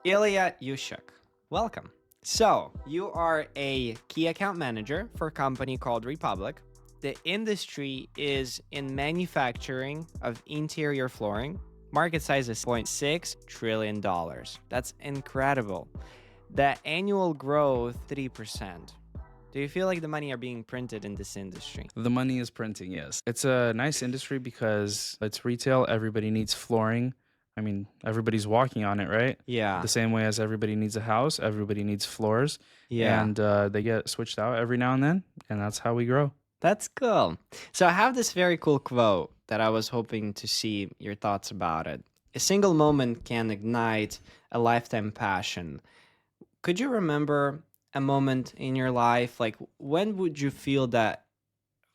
Iliya Iusciuc, welcome. So, you are a key account manager for a company called Republic. The industry is in manufacturing of interior flooring. Market size is $0.6 trillion. That's incredible. The annual growth, 3%. Do you feel like the money are being printed in this industry? The money is printing, yes. It's a nice industry because it's retail. Everybody needs flooring. I mean, everybody's walking on it, right? Yeah. The same way as everybody needs a house, everybody needs floors. Yeah. And they get switched out every now and then. And that's how we grow. That's cool. So I have this very cool quote that I was hoping to see your thoughts about it. A single moment can ignite a lifetime passion. Could you remember a moment in your life? Like, when would you feel that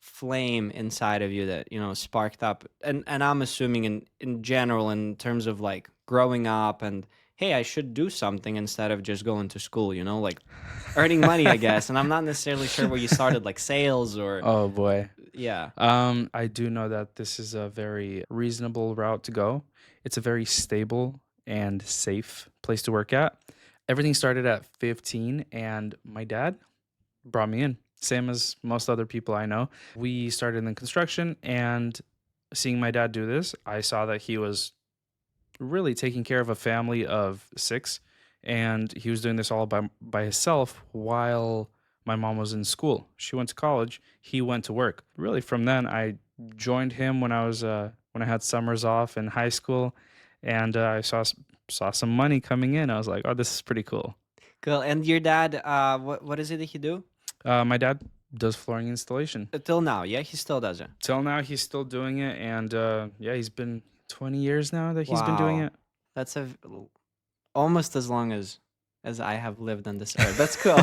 flame inside of you that, sparked up? And I'm assuming in general, in terms of like growing up and, hey, I should do something instead of just going to school, like earning money, I guess. And I'm not necessarily sure where you started, like sales or, Oh, boy. yeah. I do know that this is a very reasonable route to go. It's a very stable and safe place to work at. Everything started at 15, and my dad brought me in, same as most other people I know. We started in construction, and seeing my dad do this, I saw that he was really taking care of a family of 6, and he was doing this all by himself while my mom was in school. She went to college, he went to work. Really, from then, I joined him when I had summers off in high school, and I saw some money coming in. I was like, oh, this is pretty cool. Cool. And your dad, what is it that he do? My dad does flooring installation. Till now, yeah, he still does it. Till now, he's still doing it, and yeah, he's been 20 years now that he's been doing Wow. it. That's almost as long as I have lived on this earth. That's cool.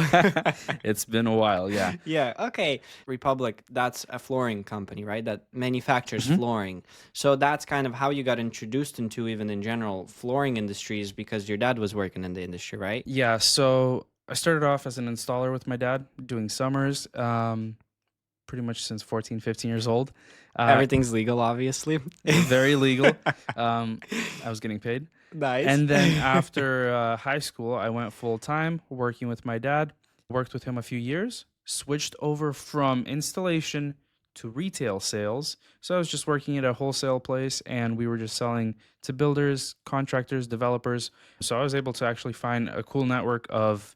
It's been a while, yeah. Yeah. Okay. Republic, that's a flooring company, right? That manufactures flooring. So that's kind of how you got introduced into, even in general, flooring industries, because your dad was working in the industry, right? Yeah, so I started off as an installer with my dad doing summers, pretty much since 14, 15 years old. Everything's legal, obviously. Very legal. I was getting paid. Nice. And then after high school, I went full time working with my dad. Worked with him a few years, switched over from installation to retail sales. So I was just working at a wholesale place, and we were just selling to builders, contractors, developers. So I was able to actually find a cool network of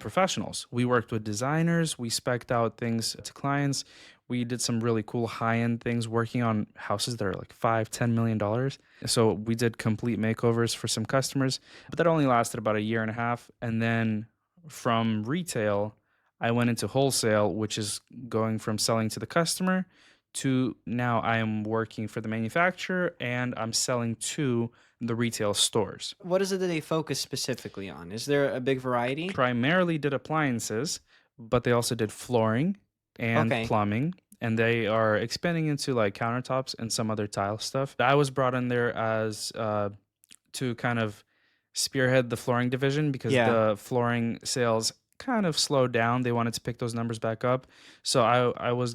professionals. We worked with designers. We spec'd out things to clients. We did some really cool high-end things, working on houses that are like $5-10 million. So we did complete makeovers for some customers, but that only lasted about a year and a half. And then from retail, I went into wholesale, which is going from selling to the customer to now I am working for the manufacturer and I'm selling to the retail stores. What is it that they focus specifically on? Is there a big variety? Primarily did appliances, but they also did flooring and Okay. plumbing, and they are expanding into like countertops and some other tile stuff. I was brought in there as to kind of spearhead the flooring division because Yeah. the flooring sales kind of slowed down. They wanted to pick those numbers back up. So I was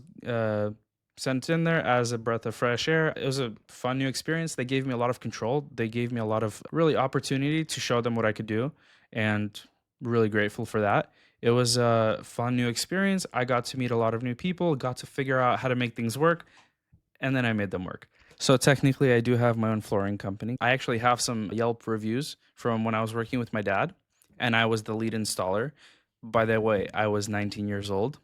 sent in there as a breath of fresh air. It was a fun new experience. They gave me a lot of control. They gave me a lot of really opportunity to show them what I could do, and really grateful for that. It was a fun new experience. I got to meet a lot of new people, got to figure out how to make things work, and then I made them work. So technically, I do have my own flooring company. I actually have some Yelp reviews from when I was working with my dad, and I was the lead installer. By the way, I was 19 years old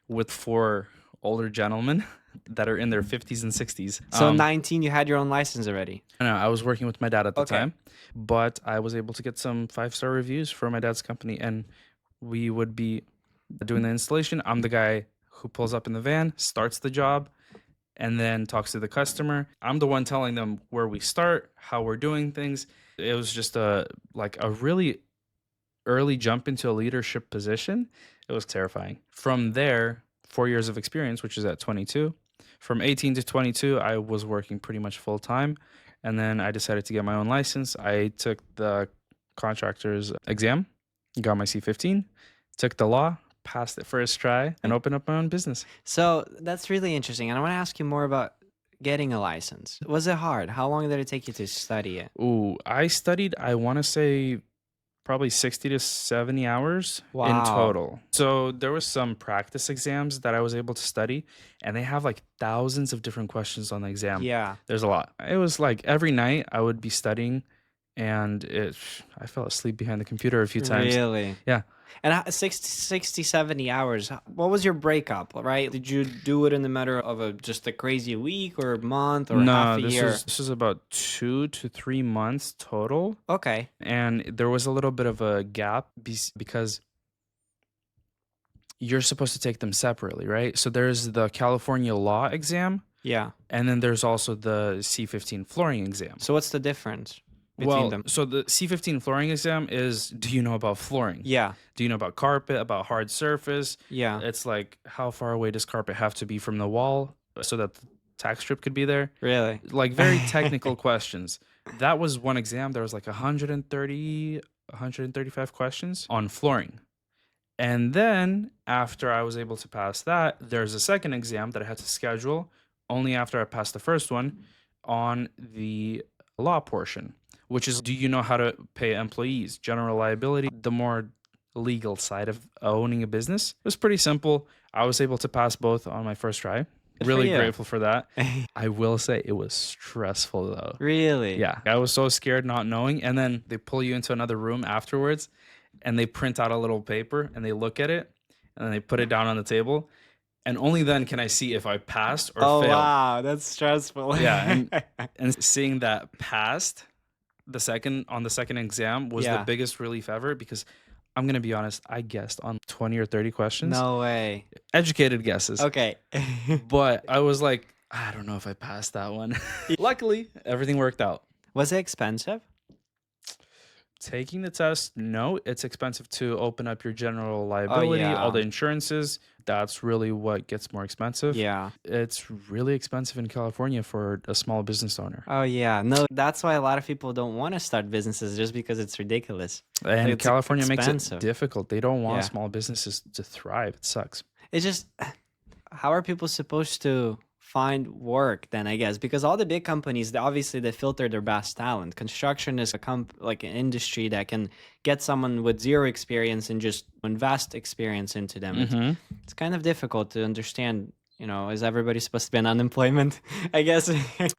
with 4 older gentlemen that are in their 50s and 60s. So 19, you had your own license already. No, I was working with my dad at the Okay. time, but I was able to get some 5-star reviews for my dad's company, and we would be doing the installation. I'm the guy who pulls up in the van, starts the job, and then talks to the customer. I'm the one telling them where we start, how we're doing things. It was just a really early jump into a leadership position. It was terrifying. From there, 4 years of experience, which is at 22. From 18 to 22, I was working pretty much full time. And then I decided to get my own license. I took the contractor's exam, got my C15, took the law, passed it first try, and opened up my own business. So that's really interesting. And I want to ask you more about getting a license. Was it hard? How long did it take you to study it? Ooh, I studied, I want to say probably 60 to 70 hours in Wow. total. So there was some practice exams that I was able to study, and they have like thousands of different questions on the exam. Yeah. There's a lot. It was like every night I would be studying, and I fell asleep behind the computer a few times. Really? Yeah. And 60, 70 hours. What was your breakup, right? Did you do it in the matter of just a crazy week or a month or half No, a year? this was about 2 to 3 months total, Okay. and there was a little bit of a gap because you're supposed to take them separately, right? So there's the California law exam, Yeah. and then there's also the C15 flooring exam. So what's the difference between Well, them? so the C15 flooring exam is, do you know about flooring? Yeah. Do you know about carpet, about hard surface? Yeah. It's like, how far away does carpet have to be from the wall so that the tack strip could be there? Really? Like very technical questions. That was one exam. There was like 130, 135 questions on flooring. And then after I was able to pass that, there's a second exam that I had to schedule only after I passed the first one on the law portion, which is, do you know how to pay employees, general liability, the more legal side of owning a business? It was pretty simple. I was able to pass both on my first try. Good for Really you. grateful for that. I will say it was stressful though. Really? Yeah, I was so scared not knowing. And then they pull you into another room afterwards and they print out a little paper and they look at it and then they put it down on the table. And only then can I see if I passed or Oh, failed. wow. That's stressful. Yeah, and seeing that passed on the second exam was the Yeah. biggest relief ever, because I'm gonna be honest, I guessed on 20 or 30 questions. No way. Educated guesses. Okay. But I was like, I don't know if I passed that one. Luckily, everything worked out. Was it expensive? Taking the test, no, it's expensive to open up your general liability, all the yeah. insurances. That's really what gets more expensive. Yeah. It's really expensive in California for a small business owner. Oh, yeah. No, that's why a lot of people don't want to start businesses, just because it's ridiculous. And It's California makes it expensive. difficult. They don't want Yeah. small businesses to thrive. It sucks. It's just, how are people supposed to find work then, I guess? Because all the big companies, obviously they filter their best talent. Construction is like an industry that can get someone with zero experience and just invest experience into them. It's kind of difficult to understand, is everybody supposed to be on unemployment? I guess.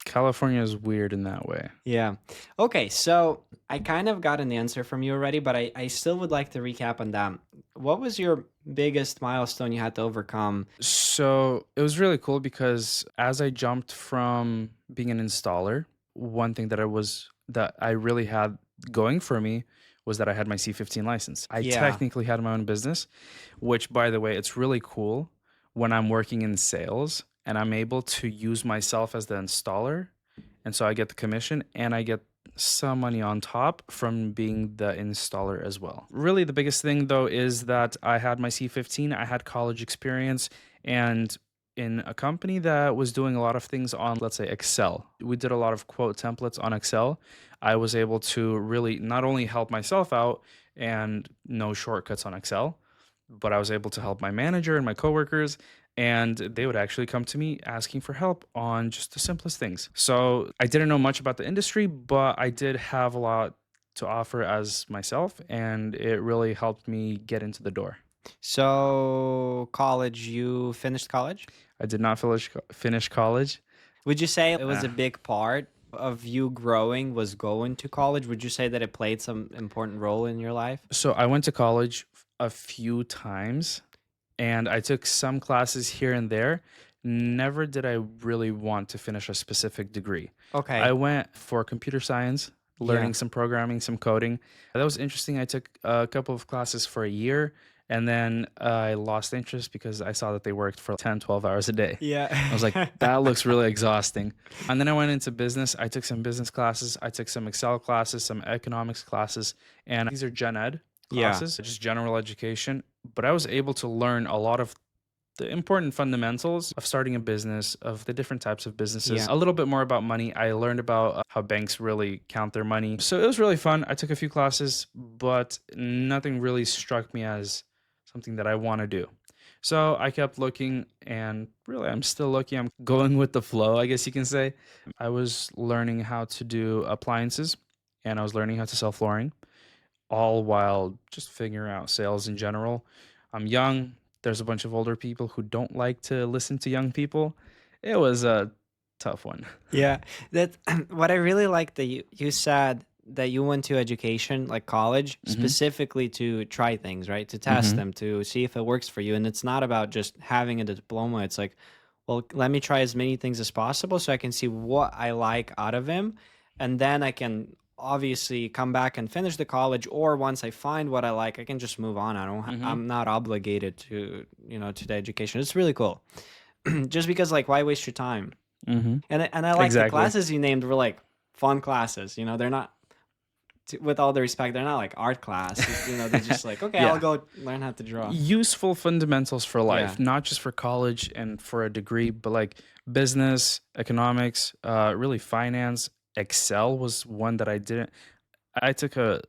California is weird in that way. Yeah. Okay, so I kind of got an answer from you already, but I still would like to recap on that. What was your biggest milestone you had to overcome? So it was really cool because as I jumped from being an installer, one thing that I really had going for me was that I had my C15 license. I Yeah. technically had my own business, which, by the way, it's really cool when I'm working in sales and I'm able to use myself as the installer. And so I get the commission and I get some money on top from being the installer as well. Really, the biggest thing though is that I had my C15, I had college experience, and in a company that was doing a lot of things on, let's say, Excel. We did a lot of quote templates on Excel. I was able to really not only help myself out and know shortcuts on Excel, but I was able to help my manager and my coworkers, and they would actually come to me asking for help on just the simplest things. So I didn't know much about the industry, but I did have a lot to offer as myself, and it really helped me get into the door. So, college, you finished college? I did not finish college. Would you say it was a Ah. big part of you growing was going to college? Would you say that it played some important role in your life? So I went to college a few times, and I took some classes here and there. Never did I really want to finish a specific degree. Okay. I went for computer science, learning some programming, some coding. That was interesting. I took a couple of classes for a year, and then I lost interest because I saw that they worked for 10, 12 hours a day. Yeah. I was like, that looks really exhausting. And then I went into business. I took some business classes. I took some Excel classes, some economics classes, and these are gen ed Yeah. classes, just general education. But I was able to learn a lot of the important fundamentals of starting a business, of the different types of businesses, Yeah. a little bit more about money. I learned about how banks really count their money. So it was really fun. I took a few classes, but nothing really struck me as something that I want to do. So I kept looking, and really I'm still looking. I'm going with the flow, I guess you can say. I was learning how to do appliances, and I was learning how to sell flooring. all while just figuring out sales in general. I'm young. There's a bunch of older people who don't like to listen to young people. It was a tough one. Yeah, that what I really like that you said that you went to education, like college, Mhm. specifically to try things, right? To test Mhm. them, to see if it works for you. And it's not about just having a diploma. It's like, well, let me try as many things as possible so I can see what I like out of them. And then I can obviously come back and finish the college, or once I find what I like, I can just move on. Mhm. I'm not obligated to, to the education. It's really cool. Just because like why waste your time? Mhm. And I like the Exactly. classes you named were like fun classes. They're not with all the respect, they're not like art classes. They're just like, okay, I'll Yeah. go learn how to draw. Useful fundamentals for Yeah. life, not just for college and for a degree, but like business, economics, really finance. Excel was one that I didn't. I took it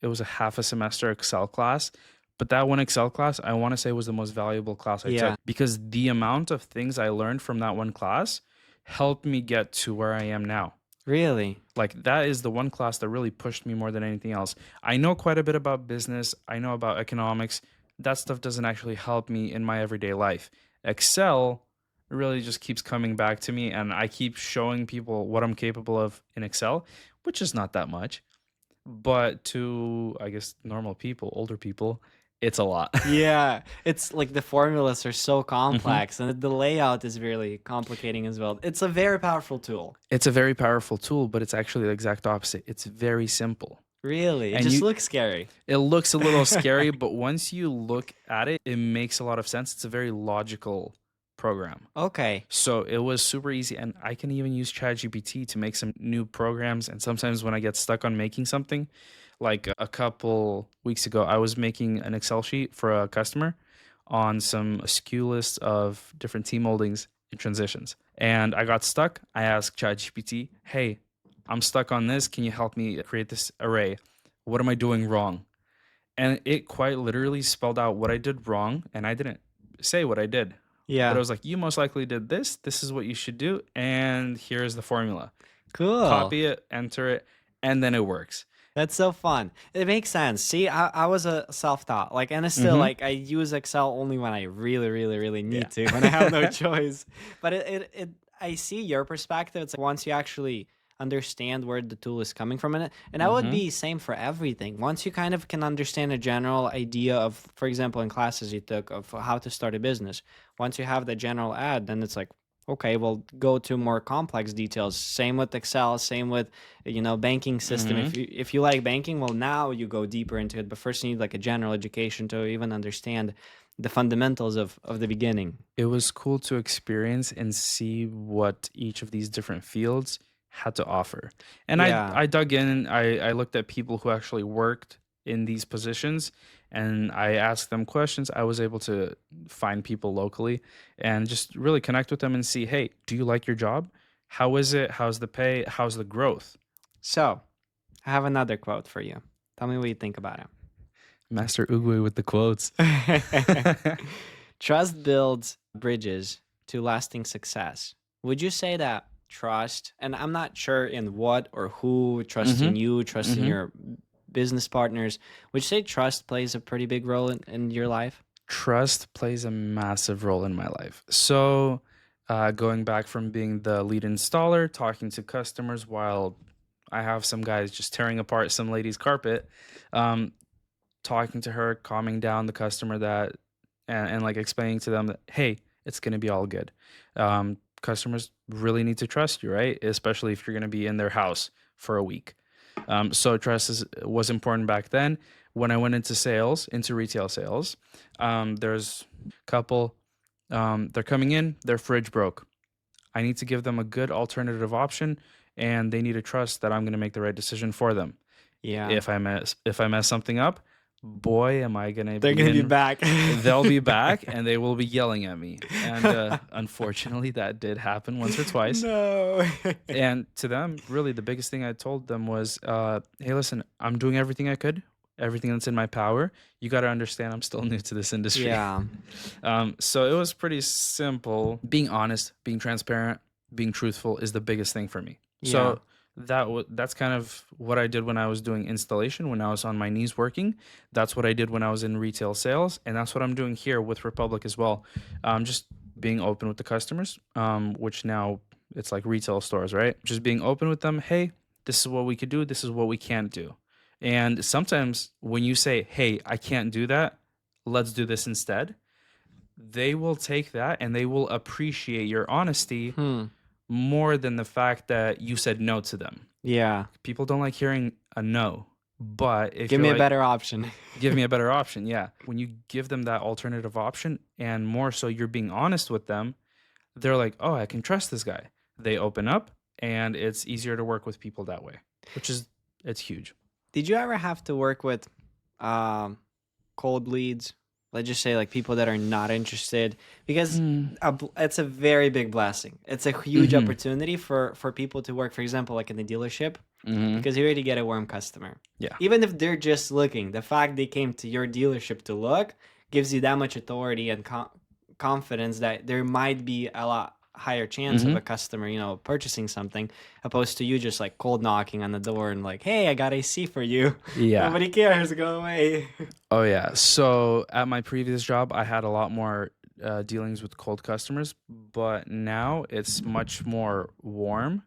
was a half a semester Excel class, but that one Excel class, I want to say was the most valuable class I Yeah. took because the amount of things I learned from that one class helped me get to where I am now. Really? Like that is the one class that really pushed me more than anything else. I know quite a bit about business, I know about economics. That stuff doesn't actually help me in my everyday life. Excel really just keeps coming back to me and I keep showing people what I'm capable of in Excel, which is not that much. But to, I guess, normal people, older people, it's a lot. Yeah. It's like the formulas are so Mhm. complex and the layout is really complicating as well. It's a very powerful tool. It's a very powerful tool, but it's actually the exact opposite. It's very simple. Really. It And just you looks scary. it looks a little scary, but once you look at it, it makes a lot of sense. It's a very logical program. Okay. So it was super easy. And I can even use ChatGPT to make some new programs. And sometimes when I get stuck on making something, like a couple weeks ago, I was making an Excel sheet for a customer on some SKU list of different team moldings and transitions. And I got stuck. I asked ChatGPT, hey, I'm stuck on this. Can you help me create this array? What am I doing wrong? And it quite literally spelled out what I did wrong, and I didn't say what I did. But it Yeah. was like, you most likely did this. This is what you should do. And here's the formula. Cool. Copy it, enter it, and then it works. That's so fun. It makes sense. See, I was a self-taught, like, and it's still Mm-hmm. like I use Excel only when I really, really, really Yeah. need to, when I have no choice. But I see your perspective. It's like once you actually understand where the tool is coming from, and that would Mm-hmm. be same for everything. Once you kind of can understand a general idea of, for example, in classes you took of how to start a business. Once you have the general ad, then it's like, okay, well, go to more complex details. Same with Excel. Same with banking system. Mm-hmm. If you like banking, well, now you go deeper into it, but first you need like a general education to even understand the fundamentals of the beginning. It was cool to experience and see what each of these different fields had to offer. And Yeah. I dug in, I looked at people who actually worked in these positions and I asked them questions. I was able to find people locally and just really connect with them and see, hey, do you like your job? How is it? How's the pay? How's the growth? So I have another quote for you. Tell me what you think about Master Ugwe with the quotes. it. Trust builds bridges to lasting success. Would you say that trust, and I'm not sure in what or who, trust Mm-hmm. in you, trust in Mm-hmm. your business partners, would you say trust plays a pretty big role in your life? Trust plays a massive role in my life. So, going back from being the lead installer, talking to customers while I have some guys just tearing apart some lady's carpet, um, talking to her, calming down the customer and like explaining to them that, hey, it's going to be all good. Customers really need to trust you, right? Especially if you're going to be in their house for a week. So was important back then. When I went into sales, into retail sales, there's a couple. They're coming in, their fridge broke. I need to give them a good alternative option, and they need to trust that I'm going to make the right decision for them. Yeah. If I mess something up, boy, am I going to They're be gonna be in. back. They'll be back, and they will be yelling at me. And unfortunately, that did happen once or twice. No. And to them, really, the biggest thing I told them was, hey, listen, I'm doing everything I could, everything that's in my power. You got to understand, I'm still new to this industry. Yeah. So it was pretty simple. Being honest, being transparent, being truthful is the biggest thing for me. Yeah. So That's kind of what I did when I was doing installation, when I was on my knees working. That's what I did when I was in retail sales, and that's what I'm doing here with Republic as well. Just being open with the customers, which now it's like retail stores, right? Just being open with them. Hey, this is what we could do. This is what we can't do. And sometimes when you say, "Hey, I can't do that. Let's do this instead," they will take that and they will appreciate your honesty Hmm. more than the fact that you said no to them. Yeah. People don't like hearing a no, but if Give you're me a like, better option. give me a better option, yeah. When you give them that alternative option, and more so you're being honest with them, they're like, oh, I can trust this guy. They open up, and it's easier to work with people that way, which is, it's huge. Did you ever have to work with um, cold leads? Let's just say like people that are not interested, because Mm. it's a very big blessing. It's a huge Mm-hmm. opportunity for people to work, for example, like in the dealership, Mm-hmm. because you already get a warm customer. Yeah. Even if they're just looking, the fact they came to your dealership to look gives you that much authority and confidence that there might be a lot higher chance of Mm-hmm. a customer, purchasing something, opposed to you just like cold knocking on the door and like, hey, I got AC for you. Yeah. Nobody cares. Go away. Oh yeah. So at my previous job, I had a lot more dealings with cold customers, but now it's much more warm.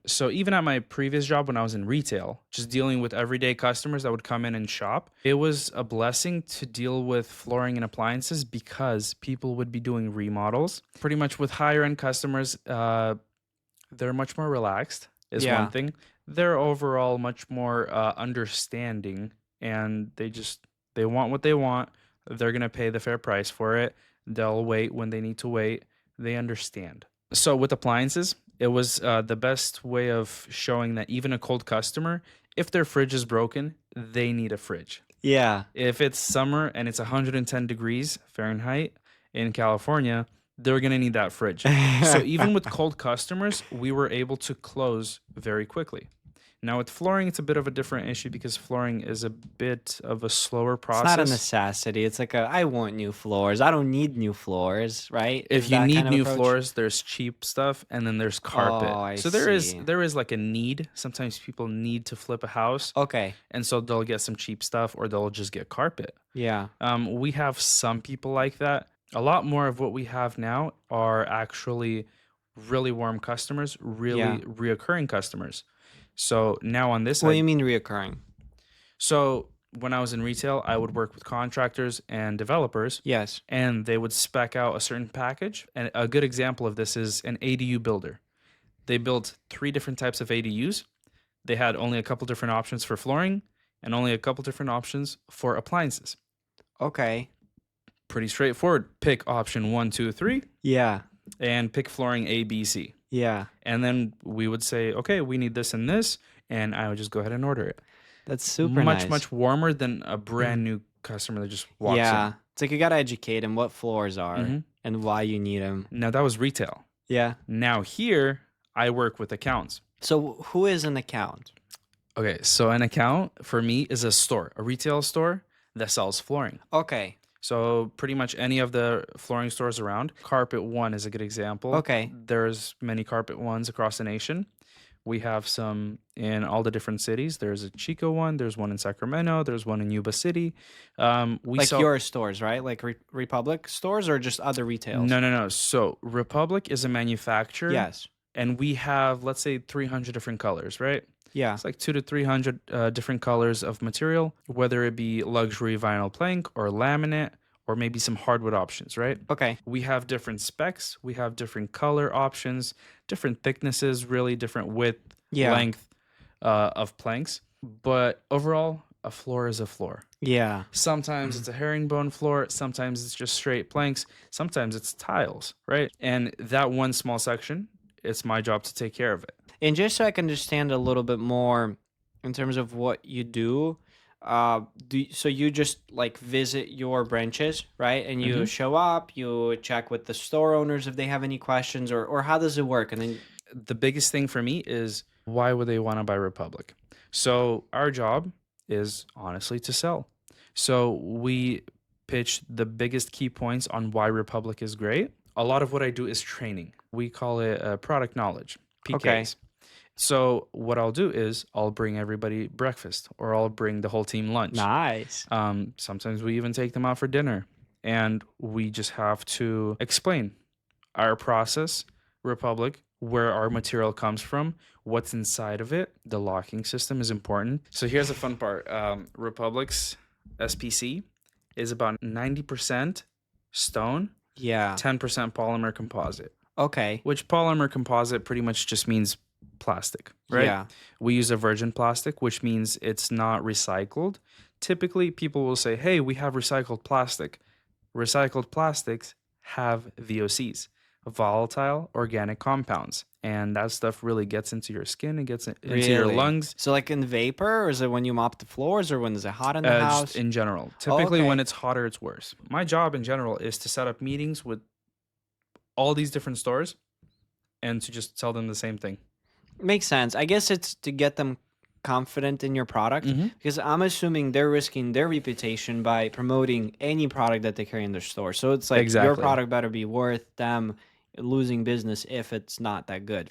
So even at my previous job when I was in retail, just dealing with everyday customers that would come in and shop, it was a blessing to deal with flooring and appliances because people would be doing remodels. Pretty much with higher end customers, they're much more relaxed, is one Yeah. thing. They're overall much more understanding, and they want what they want. They're gonna pay the fair price for it. They'll wait when they need to wait. They understand. So with appliances, it was the best way of showing that even a cold customer, if their fridge is broken, they need a fridge. Yeah. If it's summer and it's 110 degrees Fahrenheit in California, they're going to need that fridge. So even with cold customers, we were able to close very quickly. Now with flooring, it's a bit of a different issue because flooring is a bit of a slower It's not a process. necessity. It's like I want new floors. I don't need new floors, right? If Is you that need kind of new approach? floors, there's cheap stuff and then there's carpet. Oh, I So there is see. there is like a need. Sometimes people need to flip a house, Okay. and so they'll get some cheap stuff or they'll just get carpet. Yeah. We have some people like that. A lot more of what we have now are actually really warm customers, really Yeah. reoccurring customers. So now on this What do side, you mean reoccurring? so when I was in retail, I would work with contractors and developers, Yes. and they would spec out a certain package. And a good example of this is an ADU builder. They built 3 different types of ADUs. They had only a couple different options for flooring and only a couple different options for appliances. Okay. Pretty straightforward. Pick option 1, 2, 3, Yeah. and pick flooring A, B, C. Yeah. And then we would say, okay, we need this and this, and I would just go ahead and order it. That's super Much, nice. much warmer than a brand new customer that just walks Yeah. It's like you got to educate them what floors are in. and why you need them. Now that was retail. Yeah. Now here, I work with accounts. So who is an account? Okay, so an account for me is a store, a retail store that sells flooring. Okay. So pretty much any of the flooring stores around. Carpet One is a good example. Okay. There's many Carpet Ones across the nation. We have some in all the different cities. There's a Chico one. There's one in Sacramento. There's one in Yuba City. We Like sell your stores, right? Like Republic stores or just other retails? no. So Republic is a manufacturer. Yes. And we have, let's say, 300 different colors, right? Yeah. It's like 200 to 300 different colors of material, whether it be luxury vinyl plank or laminate or maybe some hardwood options, right? Okay. We have different specs, we have different color options, different thicknesses, really different width, Yeah. length of planks. But overall, a floor is a floor. Yeah. Sometimes it's a herringbone floor, sometimes it's just straight planks, sometimes it's tiles, right? And that one small section, it's my job to take care of it. And just so I can understand a little bit more in terms of what you do, so you just like visit your branches, right? And you show up, you check with the store owners if they have any questions, or how does it work? And then The biggest thing for me is why would they want to buy Republic? So our job is honestly to sell. So we pitch the biggest key points on why Republic is great. A lot of what I do is training. We call it product knowledge, PKs. Okay. So what I'll do is I'll bring everybody breakfast, or I'll bring the whole team lunch. Nice. Sometimes we even take them out for dinner, and we just have to explain our process, Republic, where our material comes from, what's inside of it. The locking system is important. So here's the fun part. Republic's SPC is about 90% stone, Yeah. 10% polymer composite, Okay. which polymer composite pretty much just means plastic, right? Yeah. We use a virgin plastic, which means it's not recycled. Typically, people will say, hey, we have recycled plastic. Recycled plastics have VOCs, volatile organic compounds. And that stuff really gets into your skin and gets into your Really? lungs. So like in vapor, or is it when you mop the floors, or when it's hot in the Just house? in general. Typically, okay. when it's hotter, it's worse. My job in general is to set up meetings with all these different stores and to just tell them the same thing. Makes sense. I guess it's to get them confident in your product, because I'm assuming they're risking their reputation by promoting any product that they carry in their store. So it's like your Exactly. product better be worth them losing business if it's not that good.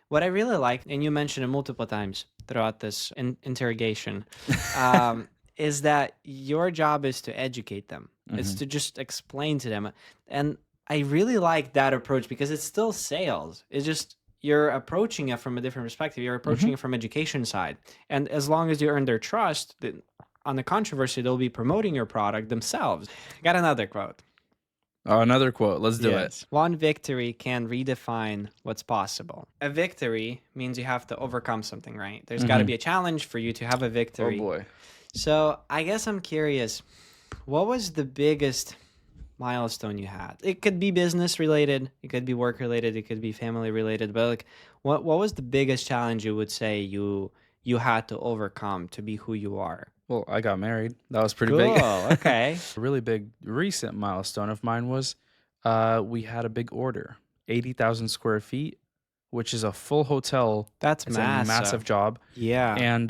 What I really like, and you mentioned it multiple times throughout this interrogation, is that your job is to educate them. It's to just explain to them. And I really like that approach because it's still sales. It's just you're approaching it from a different perspective. You're approaching it from education side. And as long as you earn their trust, on the controversy, they'll be promoting your product themselves. I got another quote. Oh, another quote. Let's do it. One victory can redefine what's possible. A victory means you have to overcome something, right? There's got to be a challenge for you to have a victory. Oh, boy. So I guess I'm curious, what was the biggest milestone you had? It could be business related, it could be work related, it could be family related, but like what was the biggest challenge you would say you had to overcome to be who you are? Well, I got married. That was pretty Cool. big. Okay. A really big recent milestone of mine was we had a big order, 80,000 square feet, which is a full hotel. That's It's a massive job. Yeah. And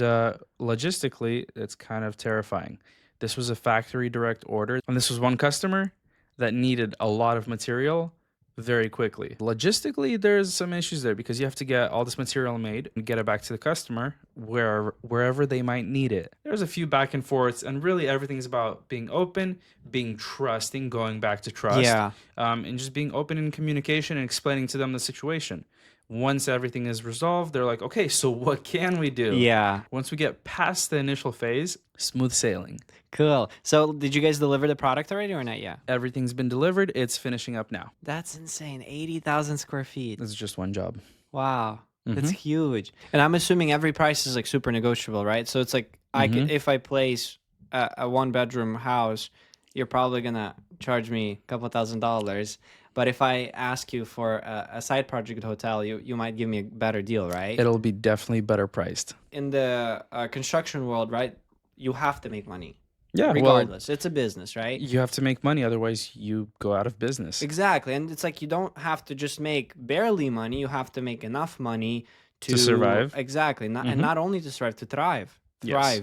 logistically, it's kind of terrifying. This was a factory direct order, and this was one customer that needed a lot of material very quickly. Logistically, there's some issues there because you have to get all this material made and get it back to the customer wherever they might need it. There's a few back and forths, and really everything's about being open, being trusting, going back to trust, Yeah. and just being open in communication and explaining to them the situation. Once everything is resolved, they're like, okay, so what can we do? Yeah. Once we get past the initial phase, smooth sailing. Cool. So did you guys deliver the product already or not yet? Everything's been delivered. It's finishing up now. That's insane. 80,000 square feet. This is just one job. Wow. That's huge. And I'm assuming every price is like super negotiable, right? So it's like if I place a one bedroom house, you're probably gonna charge me a couple $1,000. But if I ask you for a side project hotel, you might give me a better deal, right? It'll be definitely better priced. In the construction world, right? You have to make money. Yeah, Regardless, it's a business, right? you have to make money, otherwise you go out of business. Exactly. And it's like you don't have to just make barely money, you have to make enough money To survive. Exactly. And not only to survive, to thrive. Yes.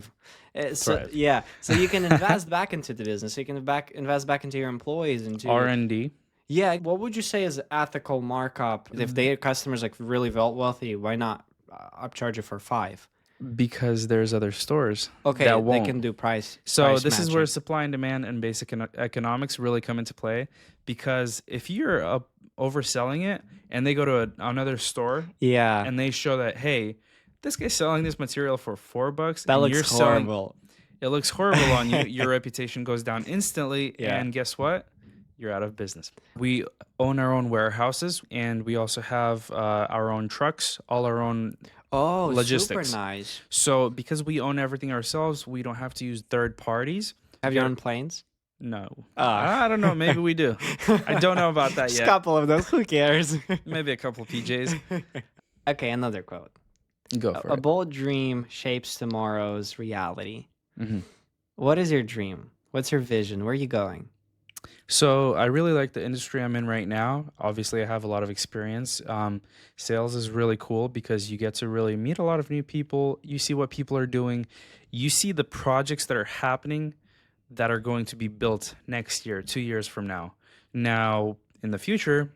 Thrive. Thrive. Yeah. So you can invest back into the business. You can invest back into your employees, into R&D. Yeah. What would you say is ethical markup? If their customers like really wealthy, why not upcharge it for 5? Because there's other stores Okay, that they won't. can do price. So price this is where matching. supply and demand and basic economics really come into play. Because if you're overselling it and they go to another store Yeah. and they show that, hey, this guy's selling this material for $4, That and looks you're selling, horrible. it looks horrible on you. Your reputation goes down instantly. Yeah. And guess what? You're out of business. We own our own warehouses, and we also have our own trucks, all our own. Oh, Logistics. super nice. So because we own everything ourselves, we don't have to use third parties. Have your own planes? No. Ah. I don't know. Maybe we do. I don't know about that Just a yet. couple of those. Who cares? Maybe a couple of PJs. Okay, another quote. Go for A it. bold dream shapes tomorrow's reality. Mhm. What is your dream? What's your vision? Where are you going? So I really like the industry I'm in right now. Obviously, I have a lot of experience. Sales is really cool because you get to really meet a lot of new people. You see what people are doing. You see the projects that are happening that are going to be built next year, 2 years from now. Now, in the future,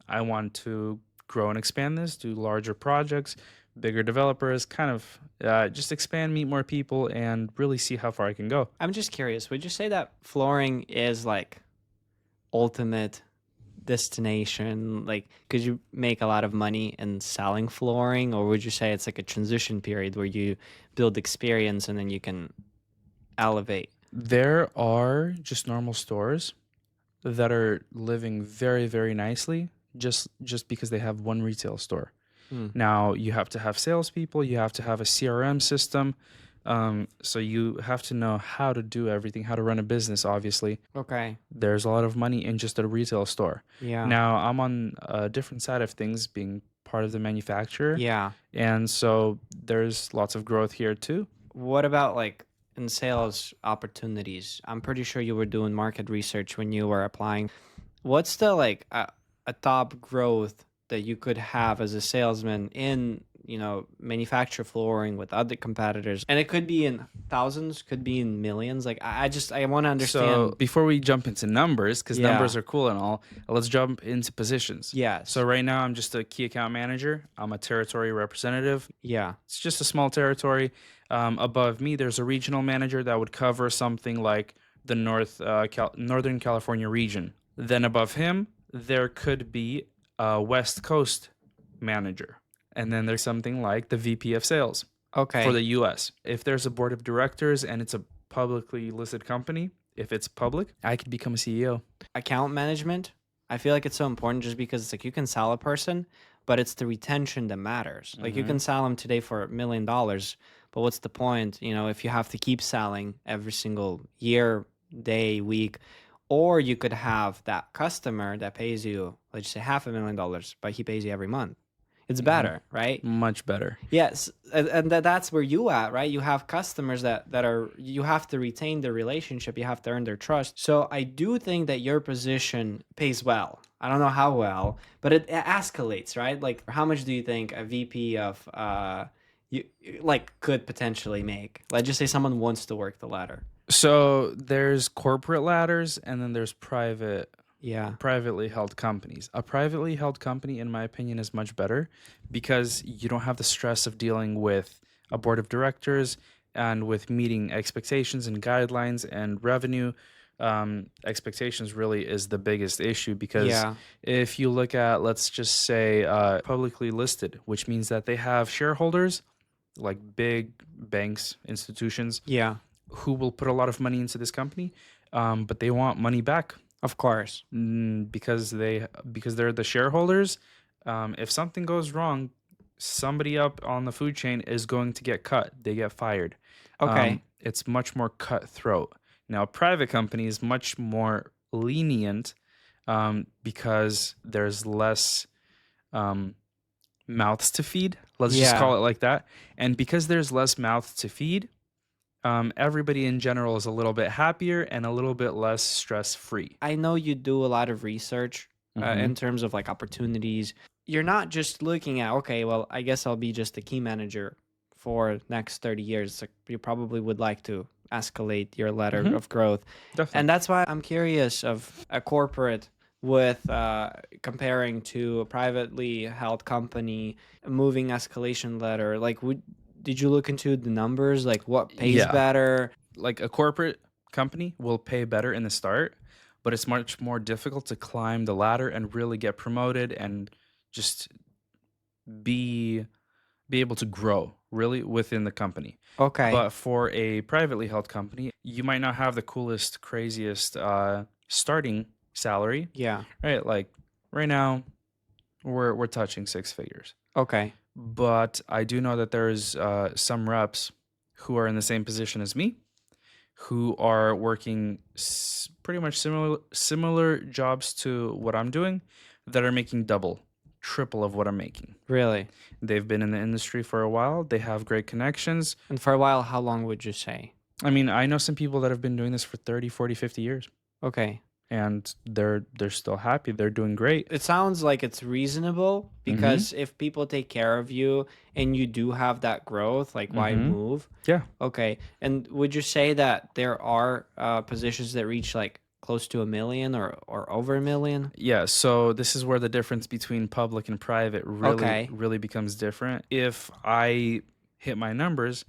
I want to grow and expand this, do larger projects, bigger developers, kind of just expand, meet more people, and really see how far I can go. I'm just curious. Would you say that flooring is like ultimate destination? Like, could you make a lot of money in selling flooring, or would you say it's like a transition period where you build experience and then you can elevate? There are just normal stores that are living very, very nicely just because they have one retail store. Hmm. Now you have to have salespeople, you have to have a CRM system. So you have to know how to do everything, how to run a business, obviously. Okay. There's a lot of money in just a retail store. Yeah. Now I'm on a different side of things, being part of the manufacturer. Yeah. And so there's lots of growth here too. What about like in sales opportunities? I'm pretty sure you were doing market research when you were applying. What's the like a top growth that you could have as a salesman in, manufacture flooring with other competitors? And it could be in thousands, could be in millions. Like I want to understand. So before we jump into numbers, because Yeah. numbers are cool and all, let's jump into positions. Yes. So right now I'm just a key account manager. I'm a territory representative. Yeah. It's just a small territory. Above me, there's a regional manager that would cover something like the Northern California region. Then above him, there could be a West Coast manager. And then there's something like the VP of sales Okay. for the US. If there's a board of directors and it's a publicly listed company, if it's public, I could become a CEO. Account management, I feel like it's so important just because it's like you can sell a person, but it's the retention that matters. Like you can sell them today for $1 million, but what's the point, if you have to keep selling every single year, day, week, or you could have that customer that pays you, let's just say $500,000, but he pays you every month. It's better, right? Much better. Yes, and that's where you at, right? You have customers that are, you have to retain the relationship, you have to earn their trust. So I do think that your position pays well. I don't know how well, but it escalates, right? Like how much do you think a VP of you like could potentially make? Let's just say someone wants to work the ladder. So there's corporate ladders and then there's Yeah. privately held companies. A privately held company, in my opinion, is much better because you don't have the stress of dealing with a board of directors and with meeting expectations and guidelines and revenue. Expectations really is the biggest issue because Yeah. if you look at, let's just say, publicly listed, which means that they have shareholders like big banks, institutions, Yeah. who will put a lot of money into this company, but they want money back. Of course. Because they're the shareholders. If something goes wrong, somebody up on the food chain is going to get cut. They get fired. Okay. It's much more cutthroat. Now, a private company is much more lenient because there's less mouths to feed. Let's just Yeah. call it like that. And because there's less mouths to feed, everybody in general is a little bit happier and a little bit less stress-free. I know you do a lot of research in terms of like opportunities. You're not just looking at, okay, well, I guess I'll be just a key manager for next 30 years. Like, you probably would like to escalate your ladder of growth. Definitely. And that's why I'm curious of a corporate with comparing to a privately held company, a moving escalation ladder. Like, did you look into the numbers? Like what pays Yeah. better? Like a corporate company will pay better in the start, but it's much more difficult to climb the ladder and really get promoted and just be able to grow really within the company. Okay. But for a privately held company, you might not have the coolest, craziest starting salary, Yeah. right? Like right now, we're touching 6 figures. Okay. But I do know that there's some reps who are in the same position as me, who are working pretty much similar jobs to what I'm doing, that are making double, triple of what I'm making. Really? They've been in the industry for a while. They have great connections. And for a while, how long would you say? I mean, I know some people that have been doing this for 30, 40, 50 years. Okay. And they're still happy. They're doing great. It sounds like it's reasonable because if people take care of you and you do have that growth, like why move? Yeah. Okay. And would you say that there are positions that reach like close to a million or over a million? Yeah, so this is where the difference between public and private really Okay. really becomes different. If I hit my numbers,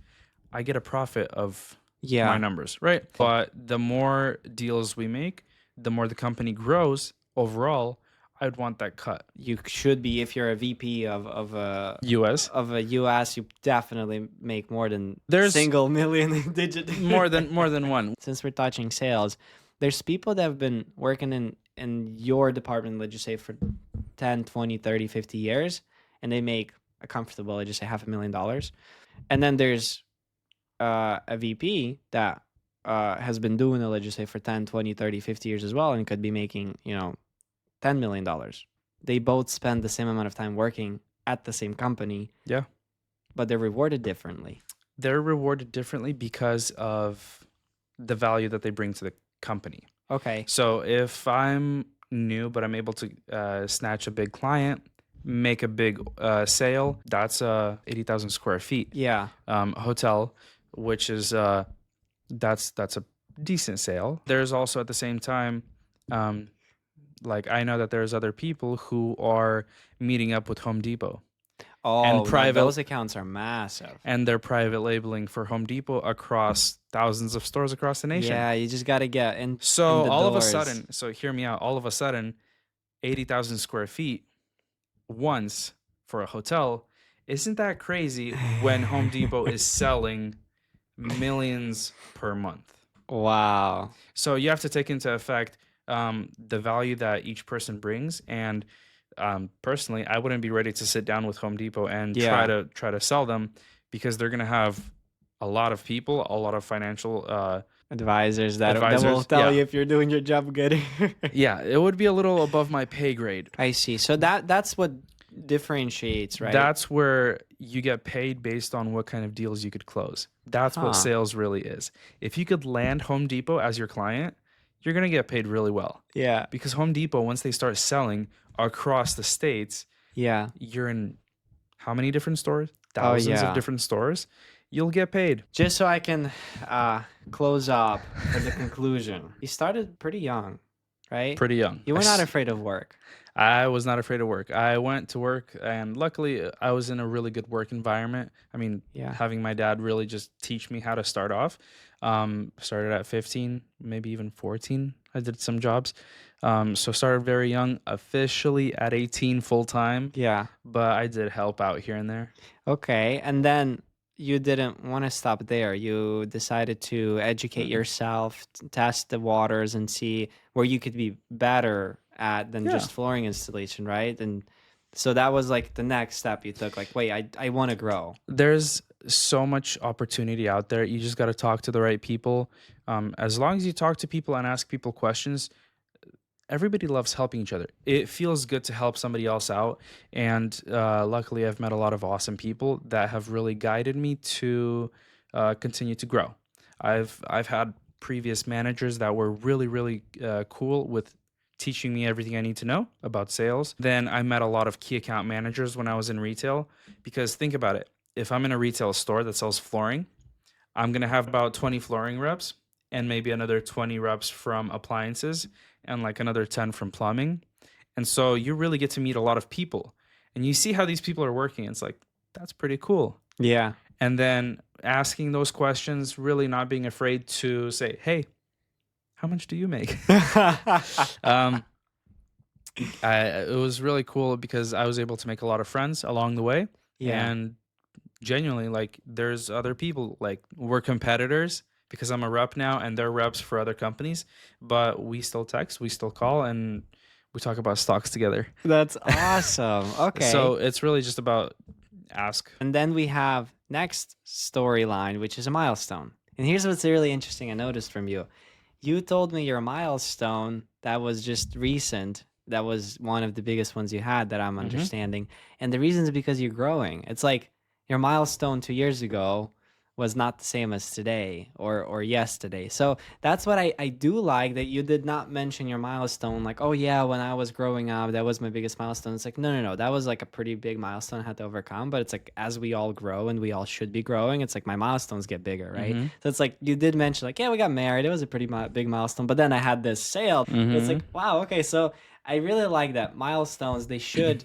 I get a profit of my Yeah. numbers, right? But the more deals we make, the more the company grows overall, I'd want that cut. You should be, if you're a VP US. of a US, you definitely make more than There's single million digit. more than one. Since we're touching sales, there's people that have been working in your department, let's just say for 10, 20, 30, 50 years, and they make a comfortable, let's just say $500,000. And then there's a VP that has been doing it, let's just say for 10, 20, 30, 50 years as well, and could be making, $10 million. They both spend the same amount of time working at the same company, Yeah. but they're rewarded differently. They're rewarded differently because of the value that they bring to the company. Okay. So if I'm new, but I'm able to snatch a big client, make a big sale, that's 80,000 square feet Yeah. hotel, which is that's a decent sale. There's also at the same time, like I know that there's other people who are meeting up with Home Depot. Oh, And man, private- those accounts are massive. And they're private labeling for Home Depot across thousands of stores across the nation. Yeah, you just got to get in. So in the all of a doors. sudden, so hear me out. All of a sudden, 80,000 square feet once for a hotel, isn't that crazy when Home Depot is selling millions per month? Wow. So you have to take into effect the value that each person brings. And personally, I wouldn't be ready to sit down with Home Depot and Yeah. try to sell them because they're going to have a lot of people, a lot of financial Advisors that will Advisors, tell yeah. you if you're doing your job good. yeah, it would be a little above my pay grade. I see. So that's what differentiates, right? That's where you get paid based on what kind of deals you could close. That's Huh. what sales really is. If you could land Home Depot as your client, you're going to get paid really well. Yeah. Because Home Depot, once they start selling across the states, Yeah. you're in how many different stores? Thousands yeah. of different stores. You'll get paid. Just so I can close up with the conclusion. You started pretty young, right? Pretty young. You were not afraid of work. I was not afraid of work. I went to work, and luckily, I was in a really good work environment. I mean, Yeah. having my dad really just teach me how to start off. Started at 15, maybe even 14. I did some jobs. So started very young, officially at 18 full time, Yeah. but I did help out here and there. Okay. And then you didn't want to stop there. You decided to educate yourself, test the waters, and see where you could be better at than Yeah. just flooring installation, right? And so that was like the next step you took. Like, wait, I want to grow. There's so much opportunity out there. You just got to talk to the right people. As long as you talk to people and ask people questions, everybody loves helping each other. It feels good to help somebody else out. And luckily, I've met a lot of awesome people that have really guided me to continue to grow. I've had previous managers that were really, really cool with teaching me everything I need to know about sales. Then I met a lot of key account managers when I was in retail, because think about it. If I'm in a retail store that sells flooring, I'm going to have about 20 flooring reps and maybe another 20 reps from appliances and like another 10 from plumbing. And so you really get to meet a lot of people and you see how these people are working. It's like, that's pretty cool. Yeah. And then asking those questions, really not being afraid to say, hey, how much do you make? It was really cool because I was able to make a lot of friends along the way. Yeah. And genuinely, like, there's other people, like, we're competitors because I'm a rep now and they're reps for other companies, but we still text, we still call, and we talk about stocks together. That's awesome. Okay. So it's really just about ask. And then we have next storyline, which is a milestone. And here's what's really interesting I noticed from you. You told me your milestone that was just recent. That was one of the biggest ones you had that I'm understanding. And the reason is because you're growing. It's like your milestone 2 years ago was not the same as today or yesterday. So that's what I do like that you did not mention your milestone. Like, oh yeah, when I was growing up, that was my biggest milestone. It's like, no, no, no, that was like a pretty big milestone I had to overcome. But it's like, as we all grow and we all should be growing, it's like my milestones get bigger, right? Mm-hmm. So it's like, you did mention like, yeah, we got married. It was a pretty big milestone. But then I had this sale. So it's Mm-hmm. like, wow, okay. So I really like that milestones, they should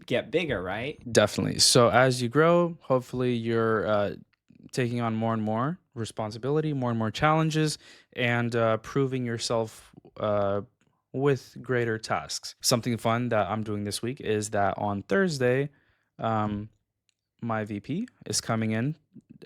get bigger, right? Definitely. So as you grow, hopefully you're taking on more and more responsibility, more and more challenges, and proving yourself with greater tasks. Something fun that I'm doing this week is that on Thursday, um, my VP is coming in,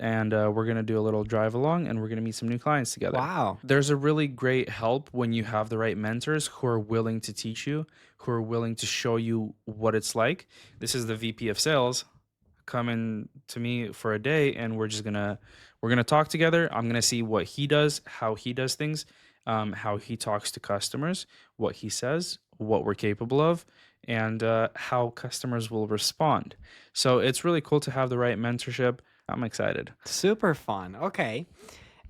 and we're going to do a little drive along, and we're going to meet some new clients together. Wow. There's a really great help when you have the right mentors who are willing to teach you, who are willing to show you what it's like. This is the VP of sales coming to me for a day, and we're gonna talk together. I'm gonna see what he does, how he does things, how he talks to customers, what he says, what we're capable of, and how customers will respond. So it's really cool to have the right mentorship. I'm excited. Super fun. Okay.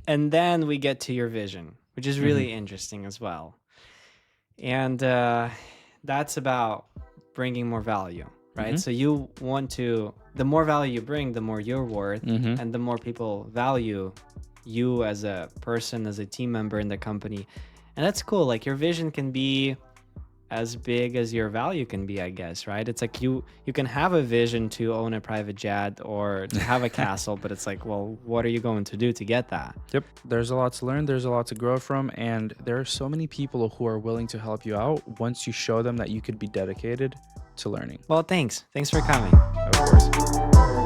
And then we get to your vision, which is Hmm. really interesting as well. And that's about bringing more value, right? Hmm. So you want to, the more value you bring, the more you're worth, Hmm. and the more people value you as a person, as a team member in the company. And that's cool. Like your vision can be as big as your value can be, I guess, right? It's like you can have a vision to own a private jet or to have a castle, but it's like, well, what are you going to do to get that? Yep. There's a lot to learn. There's a lot to grow from. And there are so many people who are willing to help you out once you show them that you could be dedicated to learning. Well, thanks. Thanks for coming. Of course.